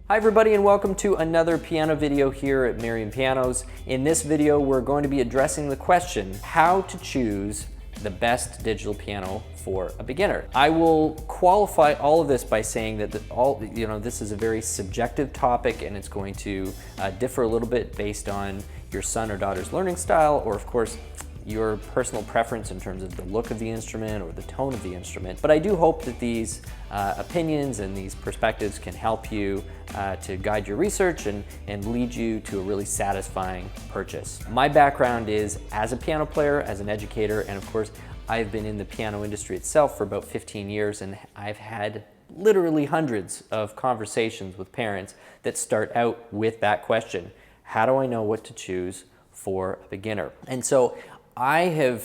Hi everybody and welcome to another piano video here at Merriam Pianos. In this video we're going to be addressing the question, how to choose the best digital piano for a beginner. I will qualify all of this by saying that this is a very subjective topic and it's going to differ a little bit based on your son or daughter's learning style, or of course your personal preference in terms of the look of the instrument or the tone of the instrument. But I do hope that these opinions and these perspectives can help you to guide your research and lead you to a really satisfying purchase. My background is as a piano player, as an educator, and of course I've been in the piano industry itself for about 15 years, and I've had literally hundreds of conversations with parents that start out with that question: how do I know what to choose for a beginner? And so I have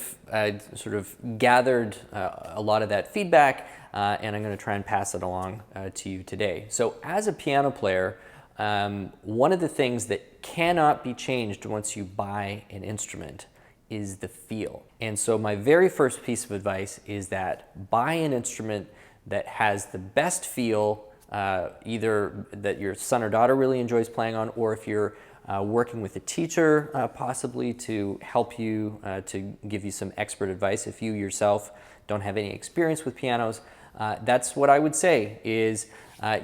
sort of gathered a lot of that feedback and I'm going to try and pass it along to you today. So as a piano player, one of the things that cannot be changed once you buy an instrument is the feel. And so my very first piece of advice is that buy an instrument that has the best feel, either that your son or daughter really enjoys playing on, or if you're working with a teacher possibly to help you, to give you some expert advice if you yourself don't have any experience with pianos. That's what I would say is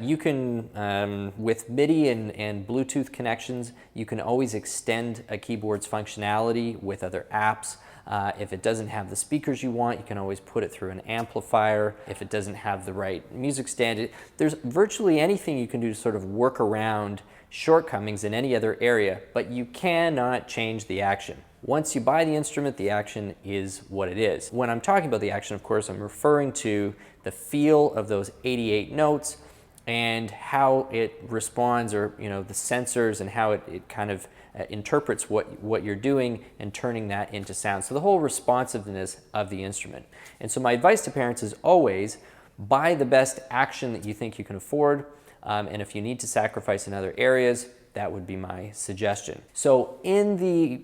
you can, with MIDI and Bluetooth connections, you can always extend a keyboard's functionality with other apps. If it doesn't have the speakers you want, you can always put it through an amplifier. If it doesn't have the right music stand, there's virtually anything you can do to sort of work around shortcomings in any other area, but you cannot change the action. Once you buy the instrument, the action is what it is. When I'm talking about the action, of course, I'm referring to the feel of those 88 notes and how it responds, or the sensors, and how it kind of interprets what you're doing and turning that into sound. So the whole responsiveness of the instrument. And so my advice to parents is always buy the best action that you think you can afford. And if you need to sacrifice in other areas, that would be my suggestion. So in the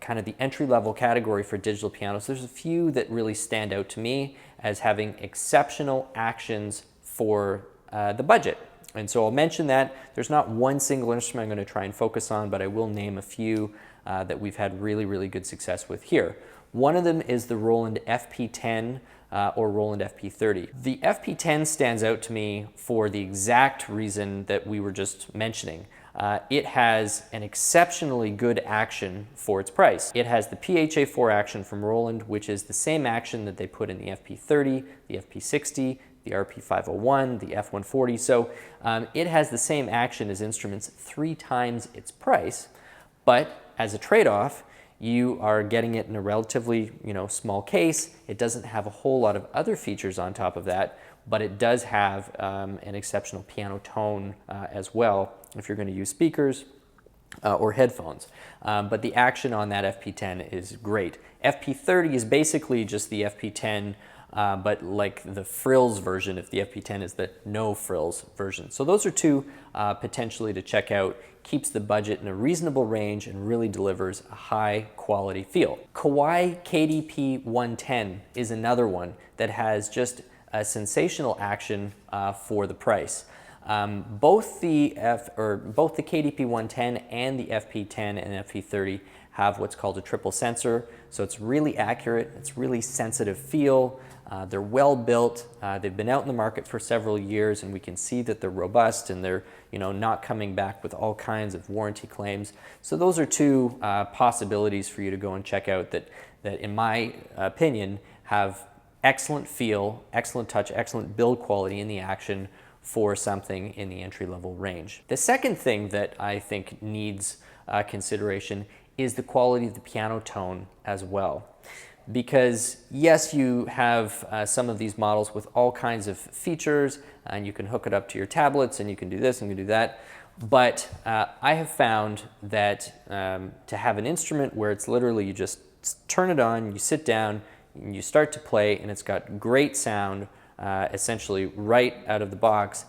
kind of the entry-level category for digital pianos, there's a few that really stand out to me as having exceptional actions for the budget. And so I'll mention that there's not one single instrument I'm going to try and focus on, but I will name a few that we've had really, really good success with here. One of them is the Roland FP10 or Roland FP30. The FP10 stands out to me for the exact reason that we were just mentioning. It has an exceptionally good action for its price. It has the PHA4 action from Roland, which is the same action that they put in the FP30, the FP60, the RP501, the F140. So it has the same action as instruments 3 times its price, but as a trade-off, you are getting it in a relatively small case. It doesn't have a whole lot of other features on top of that, but it does have an exceptional piano tone as well if you're going to use speakers or headphones. But the action on that FP10 is great. FP30 is basically just the FP10, but like the frills version, if the FP10 is the no frills version. So those are two potentially to check out. Keeps the budget in a reasonable range and really delivers a high quality feel. Kawai KDP 110 is another one that has just a sensational action for the price. Both the KDP 110 and the FP10 and FP30 have what's called a triple sensor, so it's really accurate, it's really sensitive feel. They're well built, they've been out in the market for several years, and we can see that they're robust and they're not coming back with all kinds of warranty claims. So those are two possibilities for you to go and check out that in my opinion have excellent feel, excellent touch, excellent build quality in the action for something in the entry-level range. The second thing that I think needs consideration is the quality of the piano tone as well. Because yes, you have some of these models with all kinds of features, and you can hook it up to your tablets, and you can do this and you can do that. But I have found that to have an instrument where it's literally you just turn it on, you sit down, and you start to play, and it's got great sound, essentially right out of the box.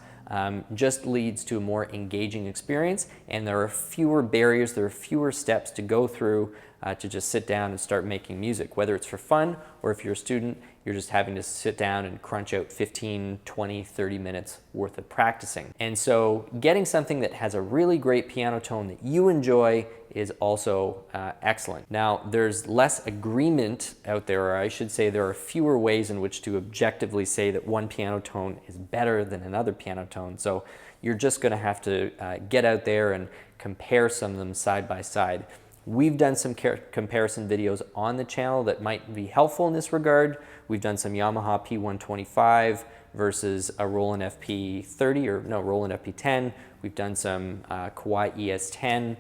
just leads to a more engaging experience, and there are fewer barriers, there are fewer steps to go through to just sit down and start making music, whether it's for fun or if you're a student, you're just having to sit down and crunch out 15, 20, 30 minutes worth of practicing. And so getting something that has a really great piano tone that you enjoy is also excellent. Now, there's less agreement out there, or I should say there are fewer ways in which to objectively say that one piano tone is better than another piano tone. So you're just gonna have to get out there and compare some of them side by side. We've done some comparison videos on the channel that might be helpful in this regard. We've done some Yamaha P125 versus a Roland FP30, or no, Roland FP10. We've done some Kawai ES10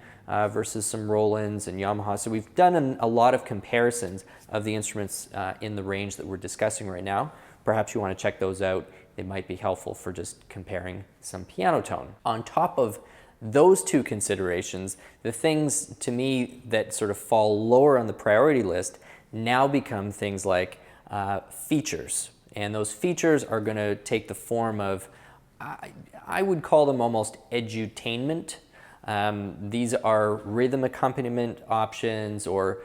versus some Rolands and Yamaha. So we've done a lot of comparisons of the instruments in the range that we're discussing right now. Perhaps you want to check those out. They might be helpful for just comparing some piano tone. On top of those two considerations, the things to me that sort of fall lower on the priority list now become things like features. And those features are going to take the form of, I would call them almost edutainment. These are rhythm accompaniment options or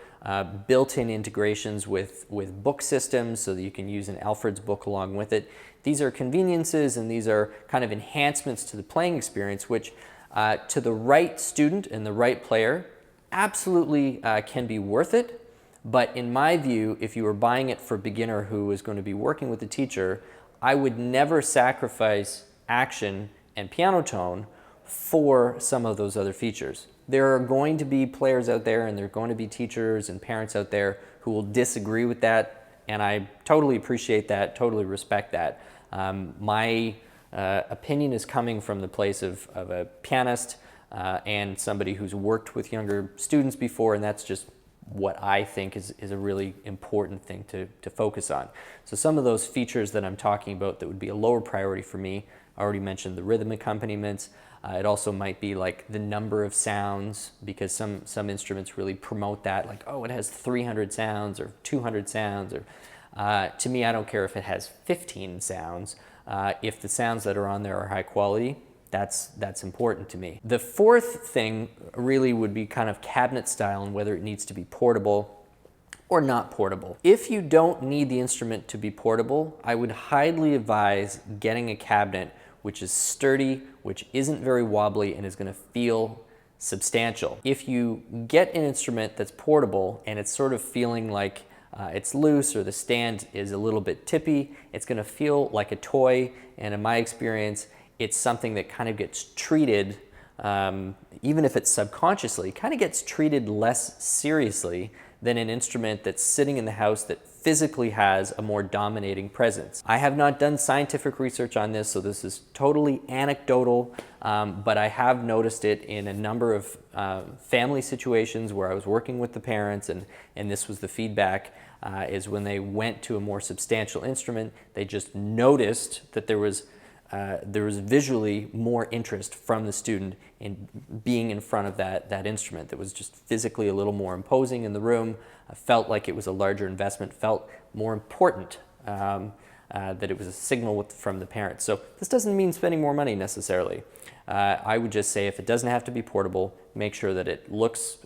built-in integrations with book systems so that you can use an Alfred's book along with it. These are conveniences, and these are kind of enhancements to the playing experience, which to the right student and the right player absolutely can be worth it. But in my view, if you were buying it for a beginner who is going to be working with a teacher, I would never sacrifice action and piano tone for some of those other features. There are going to be players out there, and there are going to be teachers and parents out there who will disagree with that, and I totally appreciate that, totally respect that. My opinion is coming from the place of a pianist and somebody who's worked with younger students before, and that's just what I think is a really important thing to focus on. So some of those features that I'm talking about that would be a lower priority for me, I already mentioned the rhythm accompaniments. It also might be like the number of sounds, because some instruments really promote that, like, oh, it has 300 sounds or 200 sounds. Or to me, I don't care if it has 15 sounds. If the sounds that are on there are high quality, that's important to me. The fourth thing really would be kind of cabinet style and whether it needs to be portable or not portable. If you don't need the instrument to be portable, I would highly advise getting a cabinet which is sturdy, which isn't very wobbly, and is going to feel substantial. If you get an instrument that's portable and it's sort of feeling like it's loose or the stand is a little bit tippy, it's going to feel like a toy, and in my experience, it's something that kind of gets treated, even if it's subconsciously, kind of gets treated less seriously than an instrument that's sitting in the house that physically has a more dominating presence. I have not done scientific research on this, so this is totally anecdotal, but I have noticed it in a number of family situations where I was working with the parents, and this was the feedback, is when they went to a more substantial instrument, they just noticed that there was visually more interest from the student in being in front of that instrument. That was just physically a little more imposing in the room, felt like it was a larger investment, felt more important, that it was a signal from the parents. So this doesn't mean spending more money necessarily. I would just say if it doesn't have to be portable, make sure that it looks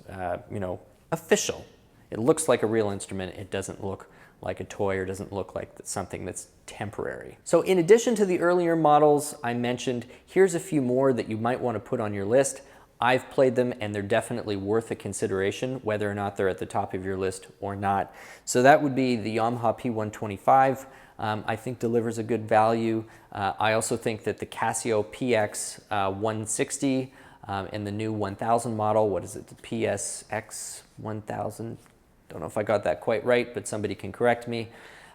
official. It looks like a real instrument. It doesn't look like a toy or doesn't look like something that's temporary. So in addition to the earlier models I mentioned, here's a few more that you might want to put on your list. I've played them and they're definitely worth a consideration, whether or not they're at the top of your list or not. So that would be the Yamaha P125. I think delivers a good value. I also think that the Casio PX 160 and the new 1000 model, what is it, the PSX 1000? Don't know if I got that quite right, but somebody can correct me.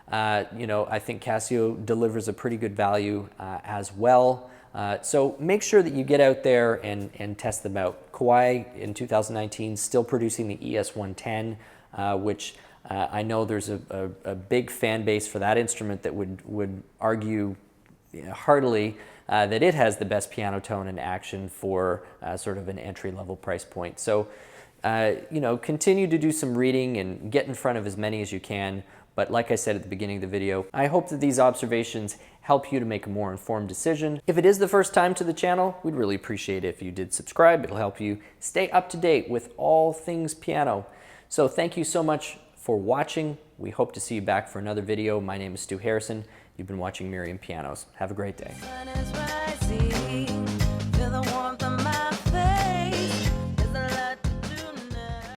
I think Casio delivers a pretty good value as well. So make sure that you get out there and test them out. Kawai in 2019 still producing the ES110, which I know there's a big fan base for that instrument that would argue heartily that it has the best piano tone and action for sort of an entry-level price point. So continue to do some reading and get in front of as many as you can, But like I said at the beginning of the video, I hope that these observations help you to make a more informed decision. If it is the first time to the channel, we'd really appreciate it if you did subscribe. It'll help you stay up to date with all things piano. So thank you so much for watching. We hope to see you back for another video. My name is Stu Harrison. You've been watching Merriam Pianos. Have a great day.